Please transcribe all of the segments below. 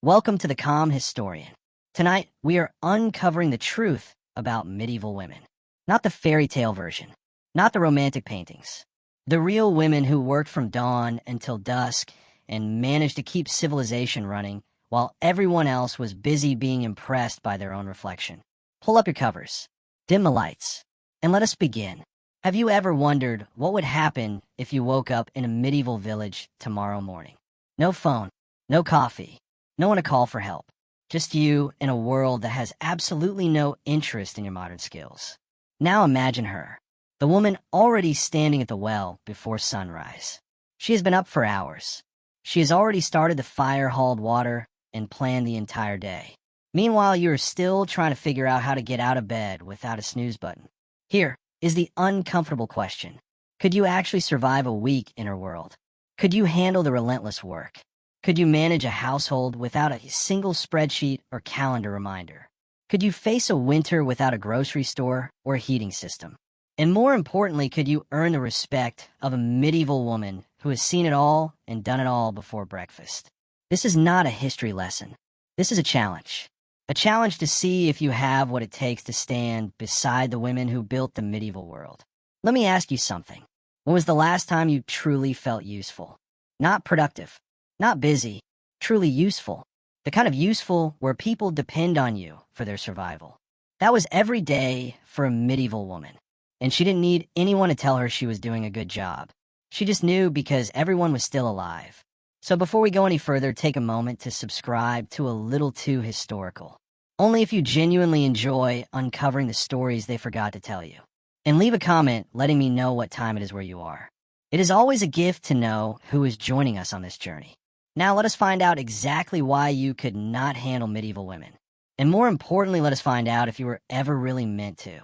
Welcome to the Calm Historian. Tonight, we are uncovering the truth about medieval women. Not the fairy tale version, not the romantic paintings. The real women who worked from dawn until dusk and managed to keep civilization running while everyone else was busy being impressed by their own reflection. Pull up your covers, dim the lights, and let us begin. Have you ever wondered what would happen if you woke up in a medieval village tomorrow morning? No phone, no coffee, no one to call for help. Just you in a world that has absolutely no interest in your modern skills. Now imagine her, the woman already standing at the well before sunrise. She has been up for hours. She has already started the fire-hauled water and planned the entire day. Meanwhile, you are still trying to figure out how to get out of bed without a snooze button. Here is the uncomfortable question. Could you actually survive a week in her world? Could you handle the relentless work? Could you manage a household without a single spreadsheet or calendar reminder? Could you face a winter without a grocery store or a heating system? And more importantly, could you earn the respect of a medieval woman who has seen it all and done it all before breakfast? This is not a history lesson. This is a challenge. A challenge to see if you have what it takes to stand beside the women who built the medieval world. Let me ask you something. When was the last time you truly felt useful? Not productive, not busy, truly useful. The kind of useful where people depend on you for their survival. That was every day for a medieval woman. And she didn't need anyone to tell her she was doing a good job. She just knew because everyone was still alive. So before we go any further, take a moment to subscribe to A Little Too Historical. Only if you genuinely enjoy uncovering the stories they forgot to tell you. And leave a comment letting me know what time it is where you are. It is always a gift to know who is joining us on this journey. Now let us find out exactly why you could not handle medieval women. And more importantly, let us find out if you were ever really meant to.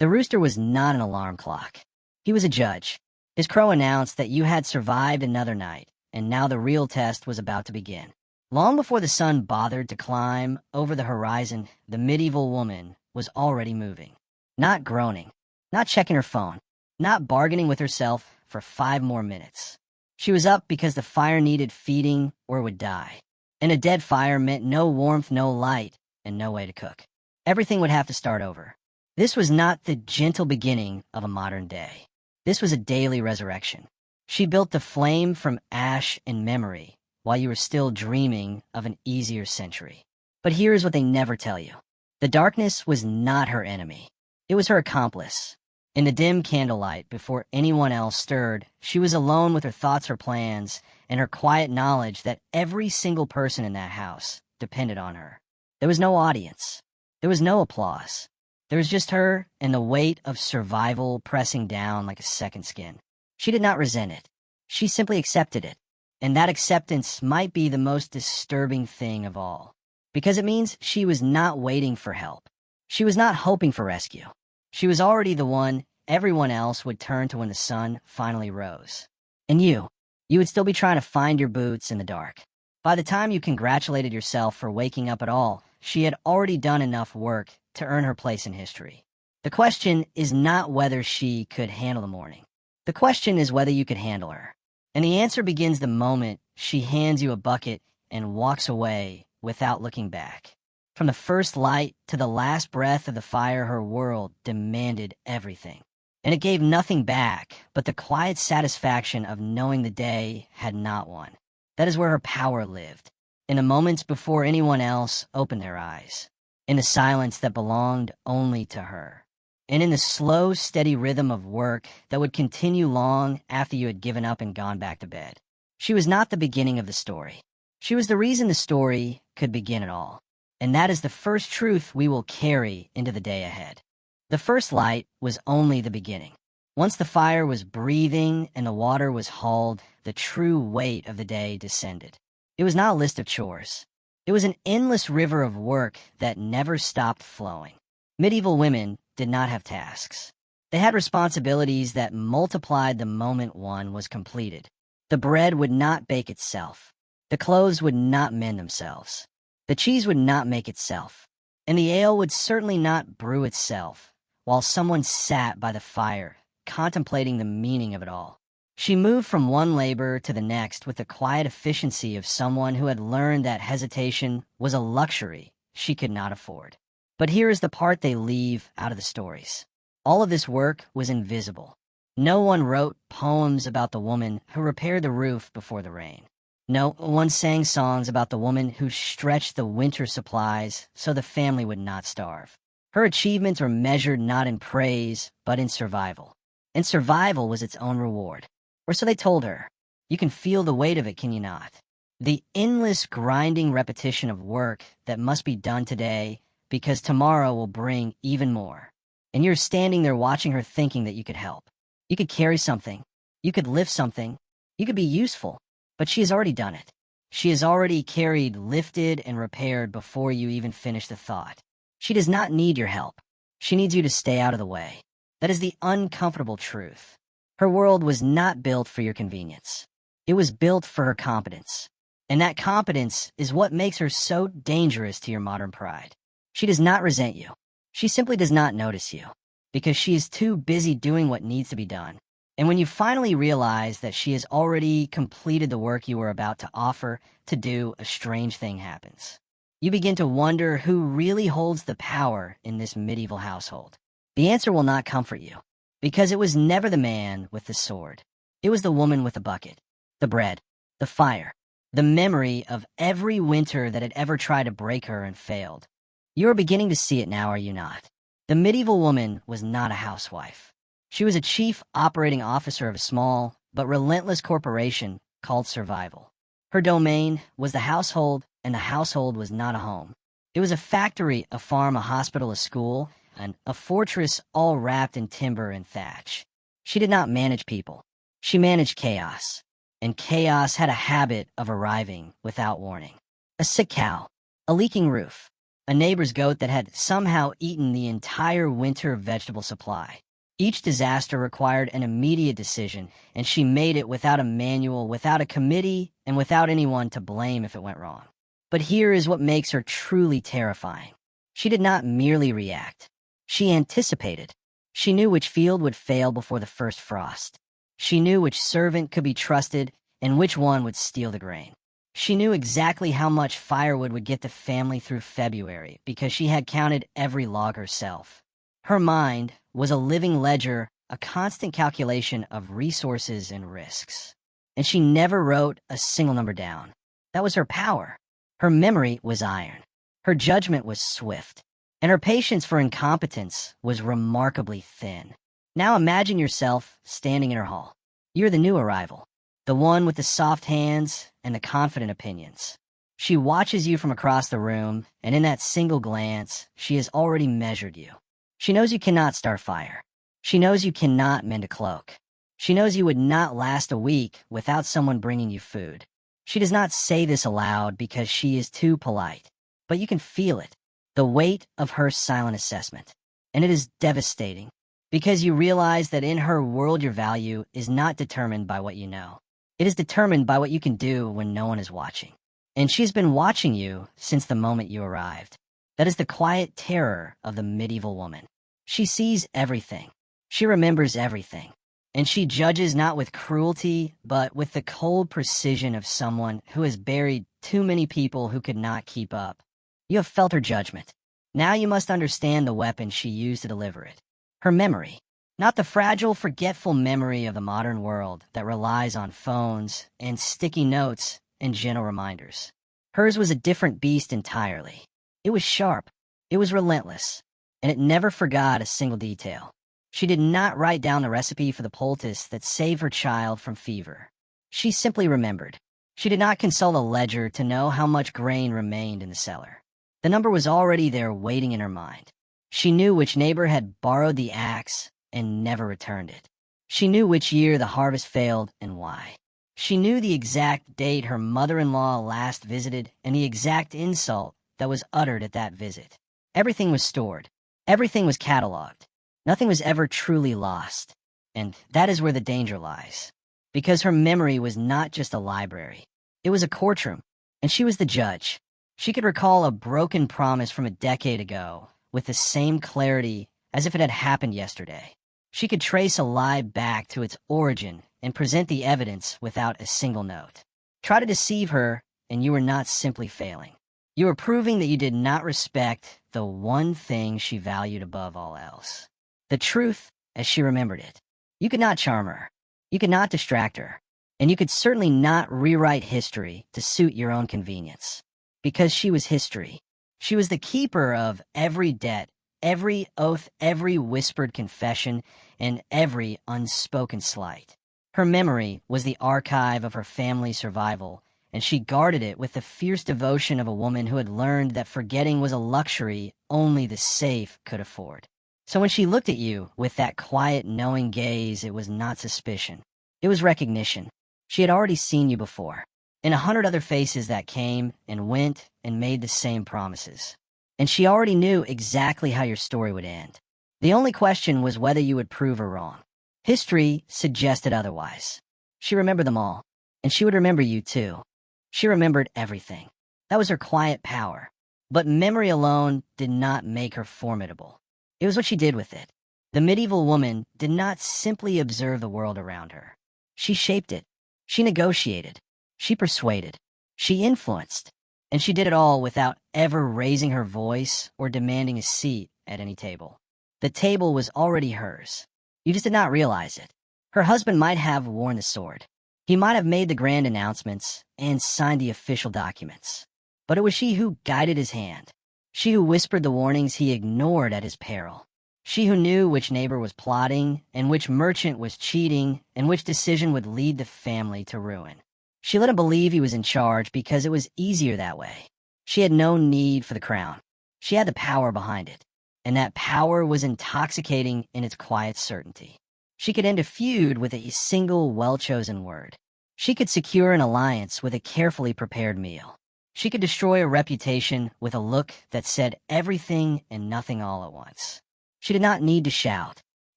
The rooster was not an alarm clock. He was a judge. His crow announced that you had survived another night, and now the real test was about to begin. Long before the sun bothered to climb over the horizon, the medieval woman was already moving. Not groaning, not checking her phone, not bargaining with herself for 5 more minutes. She was up because the fire needed feeding or would die. And a dead fire meant no warmth, no light, and no way to cook. Everything would have to start over. This was not the gentle beginning of a modern day. This was a daily resurrection. She built the flame from ash and memory while you were still dreaming of an easier century. But here's what they never tell you. The darkness was not her enemy. It was her accomplice. In the dim candlelight, before anyone else stirred, she was alone with her thoughts, her plans, and her quiet knowledge that every single person in that house depended on her. There was no audience. There was no applause. There was just her and the weight of survival pressing down like a second skin. She did not resent it. She simply accepted it. And that acceptance might be the most disturbing thing of all. Because it means she was not waiting for help. She was not hoping for rescue. She was already the one everyone else would turn to when the sun finally rose. And you would still be trying to find your boots in the dark. By the time you congratulated yourself for waking up at all, she had already done enough work to earn her place in history. The question is not whether she could handle the morning. The question is whether you could handle her. And the answer begins the moment she hands you a bucket and walks away without looking back. From the first light to the last breath of the fire, her world demanded everything. And it gave nothing back but the quiet satisfaction of knowing the day had not won. That is where her power lived, in the moments before anyone else opened their eyes, in the silence that belonged only to her, and in the slow, steady rhythm of work that would continue long after you had given up and gone back to bed. She was not the beginning of the story. She was the reason the story could begin at all. And that is the first truth we will carry into the day ahead. The first light was only the beginning. Once the fire was breathing and the water was hauled, the true weight of the day descended. It was not a list of chores. It was an endless river of work that never stopped flowing. Medieval women did not have tasks. They had responsibilities that multiplied the moment one was completed. The bread would not bake itself. The clothes would not mend themselves. The cheese would not make itself, and the ale would certainly not brew itself, while someone sat by the fire, contemplating the meaning of it all. She moved from one labor to the next with the quiet efficiency of someone who had learned that hesitation was a luxury she could not afford. But here is the part they leave out of the stories. All of this work was invisible. No one wrote poems about the woman who repaired the roof before the rain. No one sang songs about the woman who stretched the winter supplies so the family would not starve. Her achievements were measured not in praise, but in survival. And survival was its own reward. Or so they told her. You can feel the weight of it, can you not? The endless grinding repetition of work that must be done today because tomorrow will bring even more. And you're standing there watching her thinking that you could help. You could carry something. You could lift something. You could be useful. But she has already done it. She has already carried, lifted, and repaired before you even finish the thought. She does not need your help. She needs you to stay out of the way. That is the uncomfortable truth. Her world was not built for your convenience. It was built for her competence. And that competence is what makes her so dangerous to your modern pride. She does not resent you. She simply does not notice you, because she is too busy doing what needs to be done. And when you finally realize that she has already completed the work you were about to offer to do, a strange thing happens. You begin to wonder who really holds the power in this medieval household. The answer will not comfort you, because it was never the man with the sword. It was the woman with the bucket, the bread, the fire, the memory of every winter that had ever tried to break her and failed. You are beginning to see it now, are you not? The medieval woman was not a housewife. She was a chief operating officer of a small but relentless corporation called survival. Her domain was the household, and the household was not a home. It was a factory, a farm, a hospital, a school, and a fortress all wrapped in timber and thatch. She did not manage people. She managed chaos. And chaos had a habit of arriving without warning. A sick cow, a leaking roof, a neighbor's goat that had somehow eaten the entire winter vegetable supply. Each disaster required an immediate decision, and she made it without a manual, without a committee, and without anyone to blame if it went wrong. But here is what makes her truly terrifying. She did not merely react. She anticipated. She knew which field would fail before the first frost. She knew which servant could be trusted and which one would steal the grain. She knew exactly how much firewood would get the family through February because she had counted every log herself. Her mind was a living ledger, a constant calculation of resources and risks. And she never wrote a single number down. That was her power. Her memory was iron. Her judgment was swift. And her patience for incompetence was remarkably thin. Now imagine yourself standing in her hall. You're the new arrival, the one with the soft hands and the confident opinions. She watches you from across the room, and in that single glance, she has already measured you. She knows you cannot start fire. She knows you cannot mend a cloak. She knows you would not last a week without someone bringing you food. She does not say this aloud because she is too polite, but you can feel it, the weight of her silent assessment. And it is devastating, because you realize that in her world your value is not determined by what you know. It is determined by what you can do when no one is watching. And she's been watching you since the moment you arrived. That is the quiet terror of the medieval woman. She sees everything. She remembers everything. And she judges not with cruelty, but with the cold precision of someone who has buried too many people who could not keep up. You have felt her judgment. Now you must understand the weapon she used to deliver it. Her memory. Not the fragile, forgetful memory of the modern world that relies on phones and sticky notes and gentle reminders. Hers was a different beast entirely. It was sharp. It was relentless. And it never forgot a single detail. She did not write down the recipe for the poultice that saved her child from fever. She simply remembered. She did not consult a ledger to know how much grain remained in the cellar. The number was already there waiting in her mind. She knew which neighbor had borrowed the axe and never returned it. She knew which year the harvest failed and why. She knew the exact date her mother-in-law last visited and the exact insult that was uttered at that visit. Everything was stored. Everything was cataloged. Nothing was ever truly lost. And that is where the danger lies. Because her memory was not just a library. It was a courtroom, and she was the judge. She could recall a broken promise from a decade ago with the same clarity as if it had happened yesterday. She could trace a lie back to its origin and present the evidence without a single note. Try to deceive her, and you were not simply failing. You were proving that you did not respect the one thing she valued above all else. The truth as she remembered it. You could not charm her. You could not distract her. And you could certainly not rewrite history to suit your own convenience. Because she was history. She was the keeper of every debt, every oath, every whispered confession, and every unspoken slight. Her memory was the archive of her family's survival, and she guarded it with the fierce devotion of a woman who had learned that forgetting was a luxury only the safe could afford. So when she looked at you with that quiet, knowing gaze, it was not suspicion. It was recognition. She had already seen you before, in 100 other faces that came and went and made the same promises. And she already knew exactly how your story would end. The only question was whether you would prove her wrong. History suggested otherwise. She remembered them all, and she would remember you too. She remembered everything. That was her quiet power. But memory alone did not make her formidable. It was what she did with it. The medieval woman did not simply observe the world around her. She shaped it. She negotiated. She persuaded. She influenced. And she did it all without ever raising her voice or demanding a seat at any table. The table was already hers. You just did not realize it. Her husband might have worn the sword. He might have made the grand announcements and signed the official documents. But it was she who guided his hand. She who whispered the warnings he ignored at his peril. She who knew which neighbor was plotting, and which merchant was cheating, and which decision would lead the family to ruin. She let him believe he was in charge because it was easier that way. She had no need for the crown. She had the power behind it, and that power was intoxicating in its quiet certainty. She could end a feud with a single well-chosen word. She could secure an alliance with a carefully prepared meal. She could destroy a reputation with a look that said everything and nothing all at once. She did not need to shout.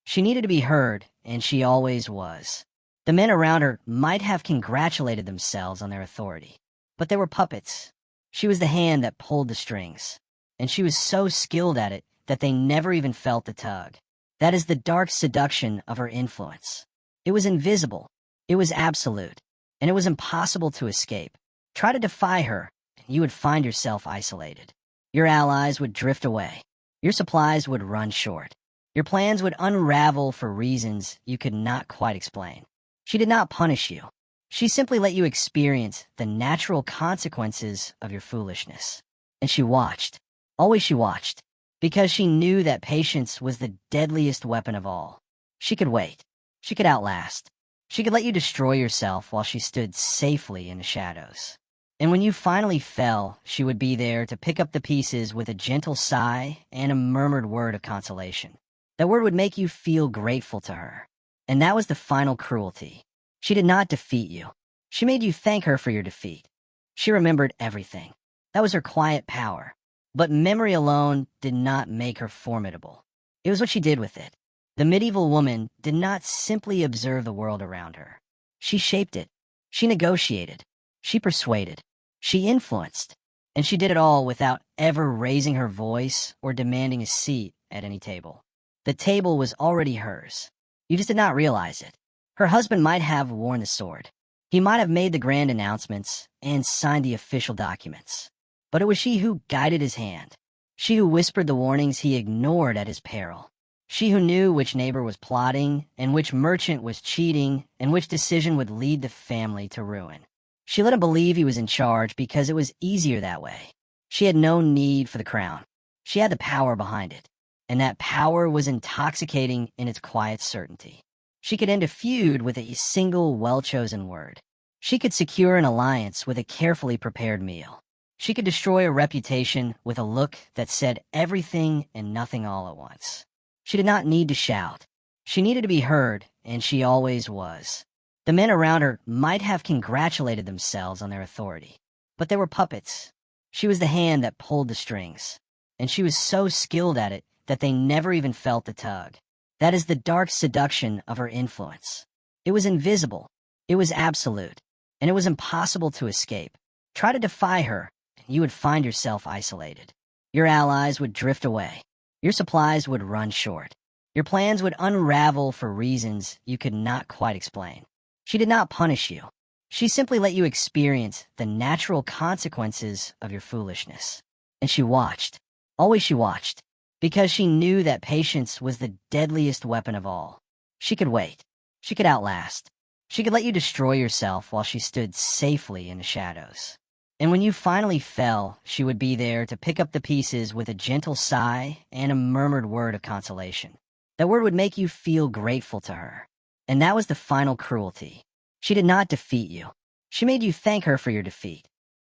She needed to be heard, and she always was. The men around her might have congratulated themselves on their authority, but they were puppets. She was the hand that pulled the strings, and she was so skilled at it that they never even felt the tug. That is the dark seduction of her influence. It was invisible, it was absolute, and it was impossible to escape. Try to defy her, and you would find yourself isolated. Your allies would drift away. Your supplies would run short. Your plans would unravel for reasons you could not quite explain. She did not punish you. She simply let you experience the natural consequences of your foolishness. And she watched. Always she watched. Because she knew that patience was the deadliest weapon of all. She could wait. She could outlast. She could let you destroy yourself while she stood safely in the shadows. And when you finally fell, she would be there to pick up the pieces with a gentle sigh and a murmured word of consolation. That word would make you feel grateful to her. And that was the final cruelty. She did not defeat you. She made you thank her for your defeat. She remembered everything. That was her quiet power. But memory alone did not make her formidable. It was what she did with it. The medieval woman did not simply observe the world around her. She shaped it. She negotiated. She persuaded. She influenced. And she did it all without ever raising her voice or demanding a seat at any table. The table was already hers. You just did not realize it. Her husband might have worn the sword. He might have made the grand announcements and signed the official documents. But it was she who guided his hand. She who whispered the warnings he ignored at his peril. She who knew which neighbor was plotting, and which merchant was cheating, and which decision would lead the family to ruin. She let him believe he was in charge because it was easier that way. She had no need for the crown. She had the power behind it, and that power was intoxicating in its quiet certainty. She could end a feud with a single well-chosen word. She could secure an alliance with a carefully prepared meal. She could destroy a reputation with a look that said everything and nothing all at once. She did not need to shout. She needed to be heard, and she always was. The men around her might have congratulated themselves on their authority, but they were puppets. She was the hand that pulled the strings, and she was so skilled at it that they never even felt the tug. That is the dark seduction of her influence. It was invisible, it was absolute, and it was impossible to escape. Try to defy her, and you would find yourself isolated. Your allies would drift away. Your supplies would run short. Your plans would unravel for reasons you could not quite explain. She did not punish you. She simply let you experience the natural consequences of your foolishness. And she watched. Always she watched. Because she knew that patience was the deadliest weapon of all. She could wait. She could outlast. She could let you destroy yourself while she stood safely in the shadows. And when you finally fell, she would be there to pick up the pieces with a gentle sigh and a murmured word of consolation. That word would make you feel grateful to her. And that was the final cruelty. She did not defeat you. She made you thank her for your defeat.